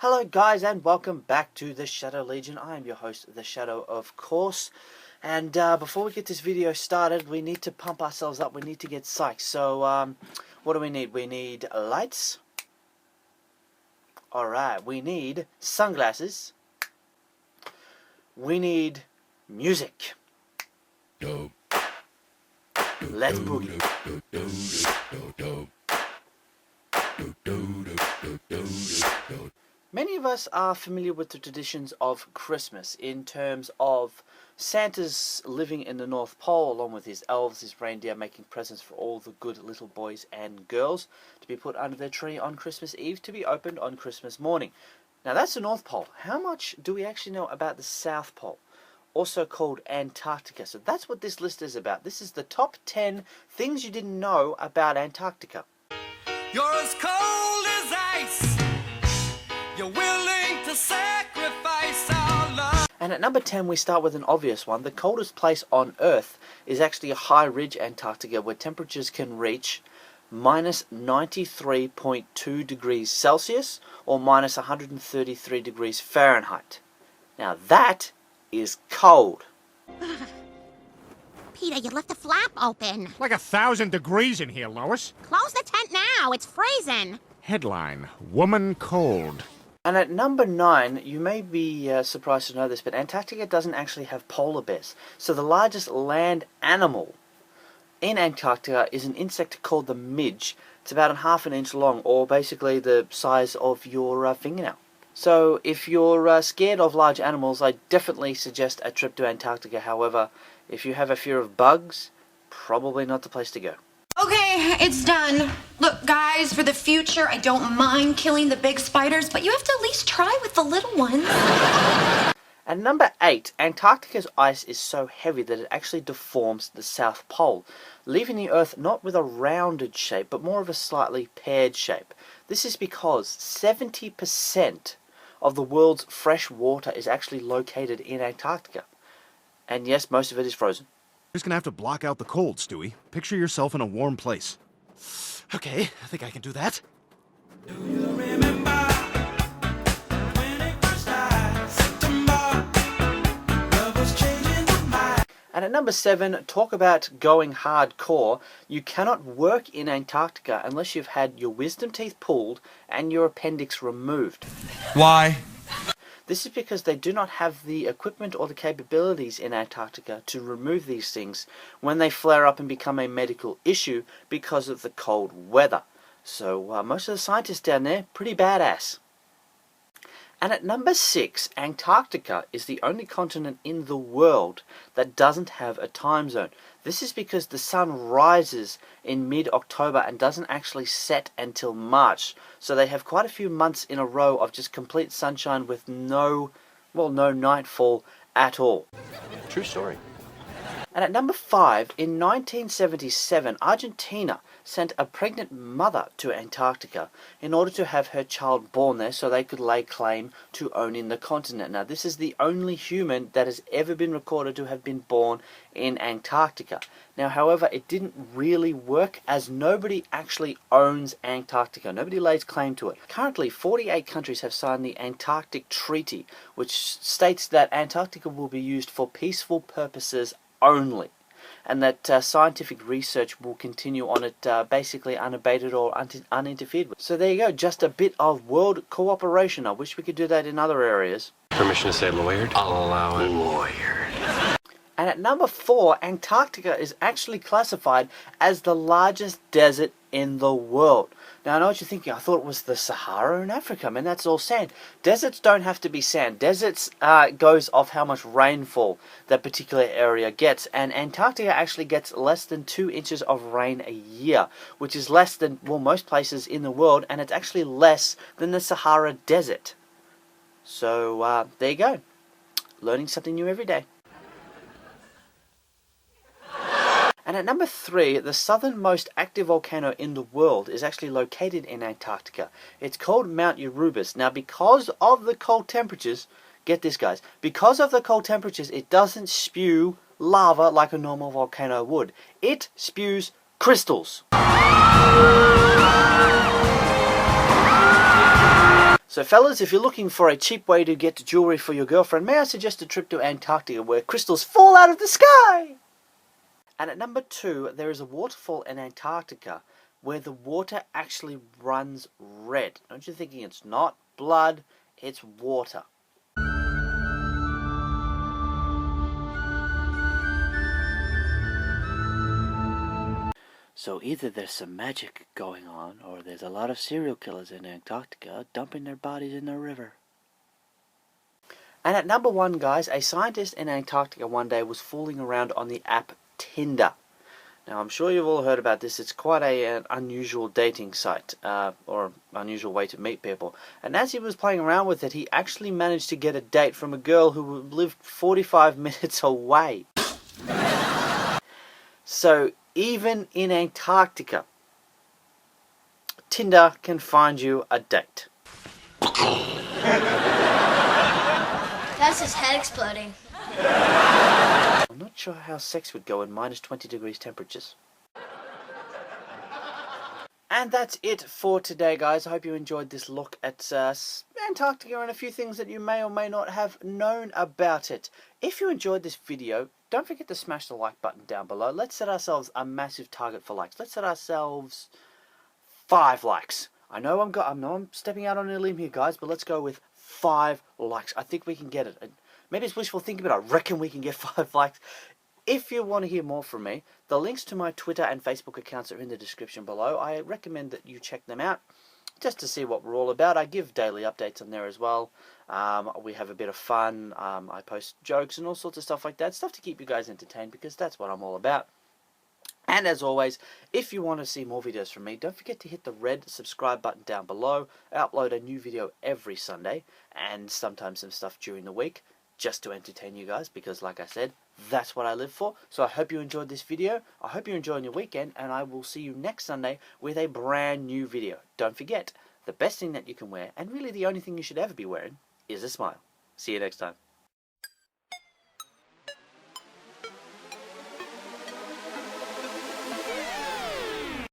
Hello guys and welcome back to the Shadow Legion. I am your host, The Shadow, of course. And before we get this video started, we need to pump ourselves up. We need to get psyched. So what do we need? We need lights. Alright, we need sunglasses. We need music. Let's boogie. Many of us are familiar with the traditions of Christmas in terms of Santa's living in the North Pole along with his elves, his reindeer, making presents for all the good little boys and girls to be put under their tree on Christmas Eve to be opened on Christmas morning. Now that's the North Pole. How much do we actually know about the South Pole, also called Antarctica? So that's what this list is about. This is the top 10 things you didn't know about Antarctica. You're as cold as ice. You're willing to sacrifice our love. And at number 10 we start with an obvious one. The coldest place on Earth is actually a high ridge Antarctica where temperatures can reach minus 93.2 degrees Celsius or minus 133 degrees Fahrenheit. Now that is cold. Peter, you left the flap open. Like 1,000 degrees in here, Lois. Close the tent now. It's freezing. Headline, Woman Cold. And at number 9, you may be surprised to know this, but Antarctica doesn't actually have polar bears. So the largest land animal in Antarctica is an insect called the midge. It's about ½ an inch long, or basically the size of your fingernail. So if you're scared of large animals, I definitely suggest a trip to Antarctica. However, if you have a fear of bugs, probably not the place to go. Okay, it's done. Look, guys, for the future, I don't mind killing the big spiders, but you have to at least try with the little ones. At number 8, Antarctica's ice is so heavy that it actually deforms the South Pole, leaving the Earth not with a rounded shape, but more of a slightly paired shape. This is because 70% of the world's fresh water is actually located in Antarctica. And yes, most of it is frozen. You're just gonna have to block out the cold, Stewie. Picture yourself in a warm place. Okay, I think I can do that. Do you remember when it first started? September, love was changing my mind. And at number 7, talk about going hardcore. You cannot work in Antarctica unless you've had your wisdom teeth pulled and your appendix removed. Why? This is because they do not have the equipment or the capabilities in Antarctica to remove these things when they flare up and become a medical issue because of the cold weather. So most of the scientists down there, pretty badass. And at number 6, Antarctica is the only continent in the world that doesn't have a time zone. This is because the sun rises in mid-October and doesn't actually set until March. So they have quite a few months in a row of just complete sunshine with no nightfall at all. True story. And at number 5, in 1977, Argentina sent a pregnant mother to Antarctica in order to have her child born there so they could lay claim to owning the continent. Now, this is the only human that has ever been recorded to have been born in Antarctica. Now, however, it didn't really work as nobody actually owns Antarctica. Nobody lays claim to it. Currently, 48 countries have signed the Antarctic Treaty, which states that Antarctica will be used for peaceful purposes only, and that scientific research will continue on it basically unabated or uninterfered with. So there you go, just a bit of world cooperation. I wish we could do that in other areas. Permission to say lawyered? I'll allow it. Lawyered. And at number 4, Antarctica is actually classified as the largest desert in the world. Now I know what you're thinking, I thought it was the Sahara in Africa. Man, that's all sand. Deserts don't have to be sand. Deserts goes off how much rainfall that particular area gets. And Antarctica actually gets less than 2 inches of rain a year, which is less than, well, most places in the world, and it's actually less than the Sahara Desert. So there you go. Learning something new every day. And at number 3, the southernmost active volcano in the world is actually located in Antarctica. It's called Mount Erebus. Now, because of the cold temperatures, get this guys, because of the cold temperatures, it doesn't spew lava like a normal volcano would. It spews crystals. So fellas, if you're looking for a cheap way to get jewellery for your girlfriend, may I suggest a trip to Antarctica where crystals fall out of the sky? And at number 2, there is a waterfall in Antarctica where the water actually runs red. Don't you thinking it's not blood, it's water. So either there's some magic going on, or there's a lot of serial killers in Antarctica dumping their bodies in the river. And at number 1, guys, a scientist in Antarctica one day was fooling around on the app Tinder. Now, I'm sure you've all heard about this. It's quite an unusual dating site, or unusual way to meet people. And as he was playing around with it, he actually managed to get a date from a girl who lived 45 minutes away. So, even in Antarctica, Tinder can find you a date. That's his head exploding. I'm not sure how sex would go in minus 20 degrees temperatures. And that's it for today, guys. I hope you enjoyed this look at Antarctica and a few things that you may or may not have known about it. If you enjoyed this video, don't forget to smash the like button down below. Let's set ourselves a massive target for likes. Let's set ourselves 5 likes. I know I'm stepping out on a limb here, guys, but let's go with 5 likes. I think we can get it. Maybe it's wishful thinking, but I reckon we can get 5 likes. If you want to hear more from me, the links to my Twitter and Facebook accounts are in the description below. I recommend that you check them out just to see what we're all about. I give daily updates on there as well. We have a bit of fun. I post jokes and all sorts of stuff like that. Stuff to keep you guys entertained, because that's what I'm all about. And as always, if you want to see more videos from me, don't forget to hit the red subscribe button down below. I upload a new video every Sunday, and sometimes some stuff during the week, just to entertain you guys, because like I said, that's what I live for. So I hope you enjoyed this video. I hope you're enjoying your weekend, and I will see you next Sunday with a brand new video. Don't forget, the best thing that you can wear, and really the only thing you should ever be wearing, is a smile. See you next time.